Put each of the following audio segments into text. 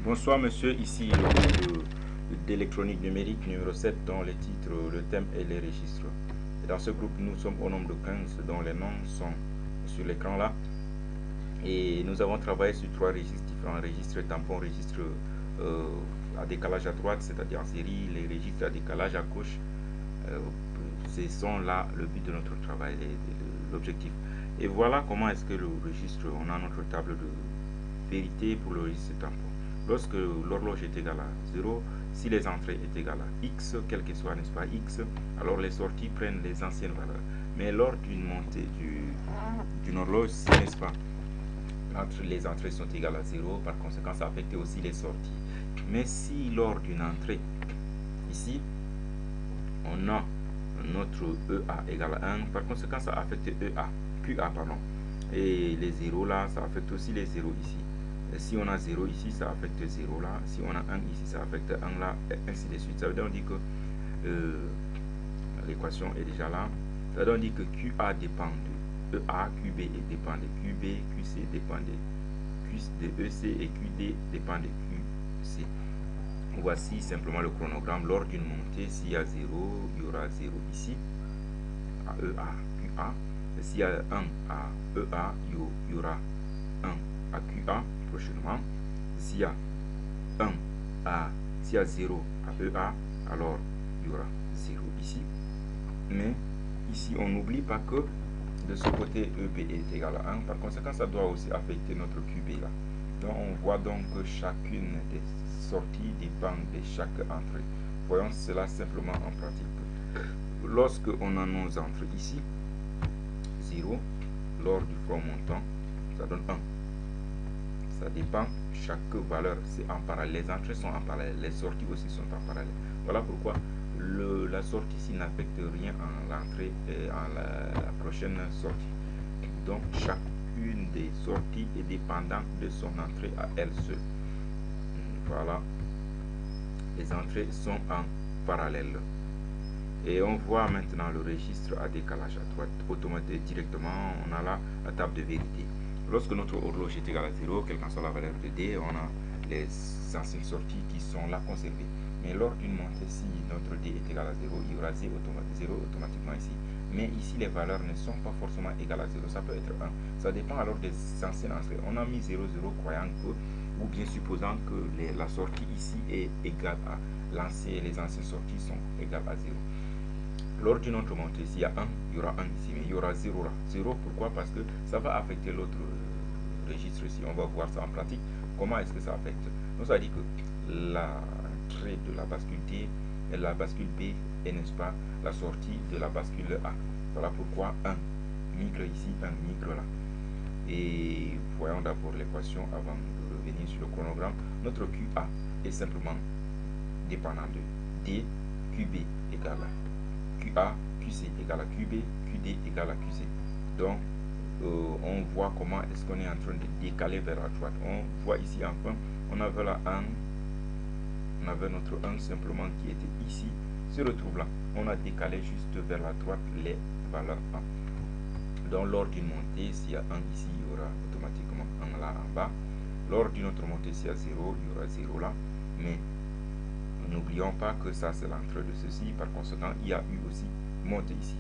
Bonsoir monsieur, ici d'électronique numérique numéro 7 dont les titres, le thème et les registres. Et dans ce groupe, nous sommes au nombre de 15 dont les noms sont sur l'écran là. Et nous avons travaillé sur 3 registres différents, registres tampons, registres à décalage à droite, c'est-à-dire en série, les registres à décalage à gauche. Ce sont là le but de notre travail, l'objectif. Et voilà comment est-ce que le registre, on a notre table de vérité pour le registre tampon. Lorsque l'horloge est égale à 0, si les entrées est égale à x, quel que soit, n'est-ce pas, x, alors les sorties prennent les anciennes valeurs. Mais lors d'une montée d'une horloge, si, n'est-ce pas, entre les entrées sont égales à 0, par conséquent, ça affecte aussi les sorties. Mais si lors d'une entrée, ici, on a notre EA égale à 1, par conséquent, ça affecte QA, pardon. Et les 0 là, ça affecte aussi les 0 ici. Et si on a 0 ici, ça affecte 0 là. Si on a 1 ici, ça affecte 1 là, et ainsi de suite. Ça veut dire que l'équation est déjà là. Ça veut dire que QA dépend de EA, QB dépend de QB, QC dépend de EC et QD dépend de QC. Voici simplement le chronogramme. Lors d'une montée, s'il y a 0, il y aura 0 ici, à EA, QA. S'il y a 1 à EA, il y aura 1 à QA prochainement. S'il y a 0 à EA, alors il y aura 0 ici. Mais ici, on n'oublie pas que de ce côté, EB est égal à 1. Par conséquent, ça doit aussi affecter notre QB là. Donc, on voit donc que chacune des sorties dépend de chaque entrée. Voyons cela simplement en pratique. Lorsque on a nos entrées ici, 0, lors du front montant, ça donne 1. Ça dépend, chaque valeur, c'est en parallèle. Les entrées sont en parallèle, les sorties aussi sont en parallèle. Voilà pourquoi la sortie ici n'affecte rien en l'entrée et en la prochaine sortie. Donc, chacune des sorties est dépendante de son entrée à elle seule. Voilà, les entrées sont en parallèle. Et on voit maintenant le registre à décalage à droite. Automatiquement, directement, on a là la table de vérité. Lorsque notre horloge est égale à 0, quelle qu'en soit la valeur de D, on a les anciennes sorties qui sont là conservées. Mais lors d'une montée, si notre D est égal à 0, il y aura 0 automatiquement ici. Mais ici, les valeurs ne sont pas forcément égales à 0. Ça peut être 1. Ça dépend alors des anciennes entrées. On a mis 0, 0 croyant que, ou bien supposant que la sortie ici est égale à les anciennes sorties sont égales à 0. Lors d'une autre montée, s'il y a 1, il y aura 1 ici, mais il y aura 0 là. 0, pourquoi? Parce que ça va affecter l'autre registre ici. On va voir ça en pratique. Comment est-ce que ça affecte? Donc, ça dit que l'entrée de la bascule D et la bascule B est, n'est-ce pas, la sortie de la bascule A. Voilà pourquoi 1 migre ici, 1 migre là. Et voyons d'abord l'équation avant de revenir sur le chronogramme. Notre QA est simplement dépendant de D, QB égale à QA, QC égale à QB, QD égale à QC. Donc, on voit comment est-ce qu'on est en train de décaler vers la droite. On voit ici enfin, on avait la 1, on avait notre 1 simplement qui était ici, se retrouve là. On a décalé juste vers la droite les valeurs 1. Donc, lors d'une montée, s'il y a 1 ici, il y aura automatiquement 1 là en bas. Lors d'une autre montée, s'il y a 0, il y aura 0 là. Mais n'oublions pas que ça c'est l'entrée de ceci, par conséquent il y a eu aussi montée ici,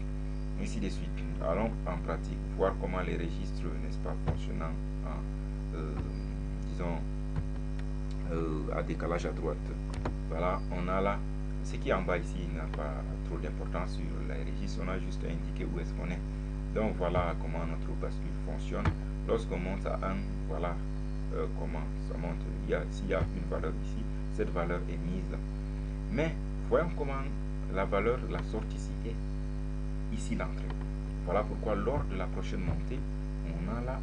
ainsi de suite. Allons en pratique voir comment les registres, n'est-ce pas, fonctionnant en disons à décalage à droite. Voilà, on a là ce qui est en bas ici n'a pas trop d'importance sur les registres, on a juste indiqué où est-ce qu'on est. Donc voilà comment notre bascule fonctionne. Lorsqu'on monte à 1, voilà comment ça monte. S'il y a une valeur ici, cette valeur est mise là. Mais voyons comment la valeur, la sortie ici est ici l'entrée. Voilà pourquoi lors de la prochaine montée, on a là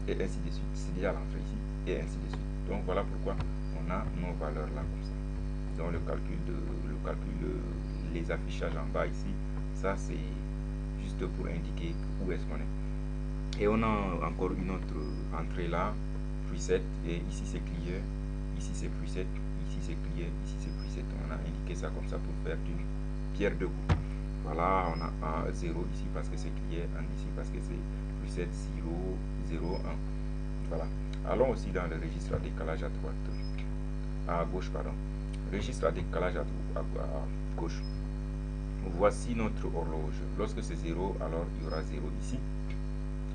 1. Et ainsi de suite. C'est déjà l'entrée ici. Et ainsi de suite. Donc voilà pourquoi on a nos valeurs là comme ça. Donc le calcul, les affichages en bas ici, ça c'est juste pour indiquer où est-ce qu'on est. Et on a encore une autre entrée là, preset, et ici c'est clear, ici c'est preset, ici c'est clear, ici c'est preset. On a indiqué ça comme ça pour faire d'une pierre deux coups. Voilà, on a 0 ici parce que c'est clear, 1 ici parce que c'est preset 0, 0, 1. Voilà. Allons aussi dans le registre à décalage à droite. à gauche, pardon. Registre à décalage à gauche. Voici notre horloge. Lorsque c'est 0, alors il y aura 0 ici.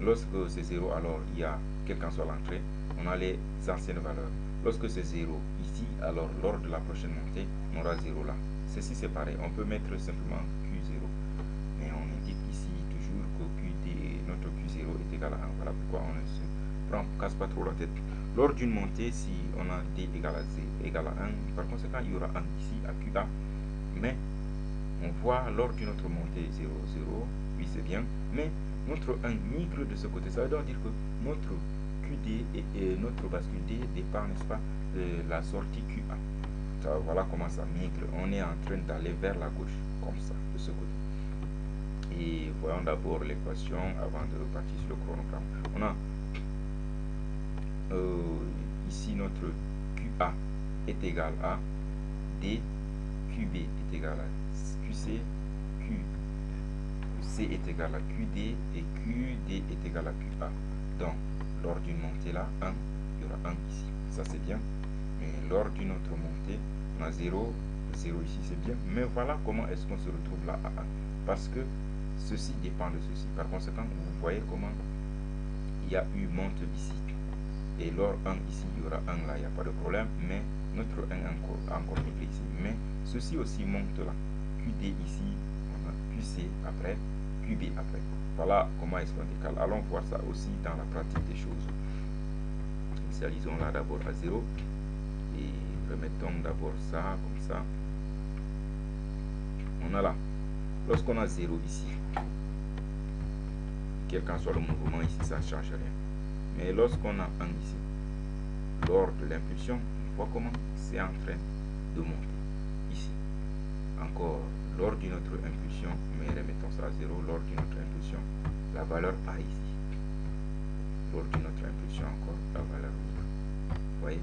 Lorsque c'est 0, alors il y a, quelle qu'en soit l'entrée, on a les anciennes valeurs. Lorsque c'est 0 ici, alors lors de la prochaine montée, on aura 0 là. Ceci c'est pareil, on peut mettre simplement Q0. Mais on indique ici toujours que QD, notre Q0 est égal à 1. Voilà pourquoi on ne se casse pas trop la tête. Lors d'une montée, si on a D égale à 1, par conséquent, il y aura 1 ici à QA. Mais on voit lors d'une autre montée 0, 0, oui c'est bien, mais notre 1 migre de ce côté. Ça veut donc dire que notre QD et notre bascule D dépend, n'est-ce pas, de la sortie QA. Ça, voilà comment ça migre. On est en train d'aller vers la gauche, comme ça, de ce côté. Et voyons d'abord l'équation avant de repartir sur le chronogramme. On a ici notre QA est égal à D, QB est égal à QC, QC est égal à QD et QD est égal à QA. Donc, lors d'une montée là, 1, il y aura 1 ici. Ça c'est bien. Mais lors d'une autre montée, on a 0, 0 ici, c'est bien. Mais voilà comment est-ce qu'on se retrouve là à 1. Parce que ceci dépend de ceci. Par conséquent, vous voyez comment il y a eu monte ici. Et lors 1 ici, il y aura 1 là, il n'y a pas de problème. Mais notre 1 encore migré ici. Mais ceci aussi monte là. QD ici, on a QC après, QB après. Voilà comment est-ce qu'on décale. Allons voir ça aussi dans la pratique des choses. Initialisons là d'abord à 0. Et remettons d'abord ça, comme ça. On a là. Lorsqu'on a 0 ici, quel qu'en soit le mouvement ici, ça ne change rien. Mais lorsqu'on a 1 ici, lors de l'impulsion, on voit comment c'est en train de monter. Ici. Encore, lors d'une autre impulsion, mais remettons ça à 0, lors d'une autre impulsion, la valeur A ici. Lors d'une autre impulsion encore, la valeur A. Vous voyez,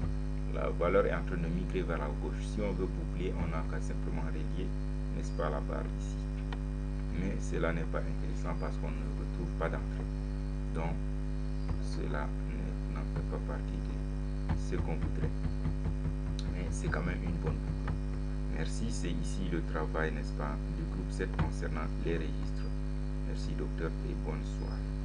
la valeur est en train de migrer vers la gauche. Si on veut boucler, on n'a qu'à simplement relier, n'est-ce pas, la barre ici. Mais cela n'est pas intéressant parce qu'on ne retrouve pas d'entrée. Donc, cela n'en fait pas partie de ce qu'on voudrait. Mais c'est quand même une bonne boucle. Merci, c'est ici le travail, n'est-ce pas, du groupe 7 concernant les registres. Merci docteur et bonne soirée.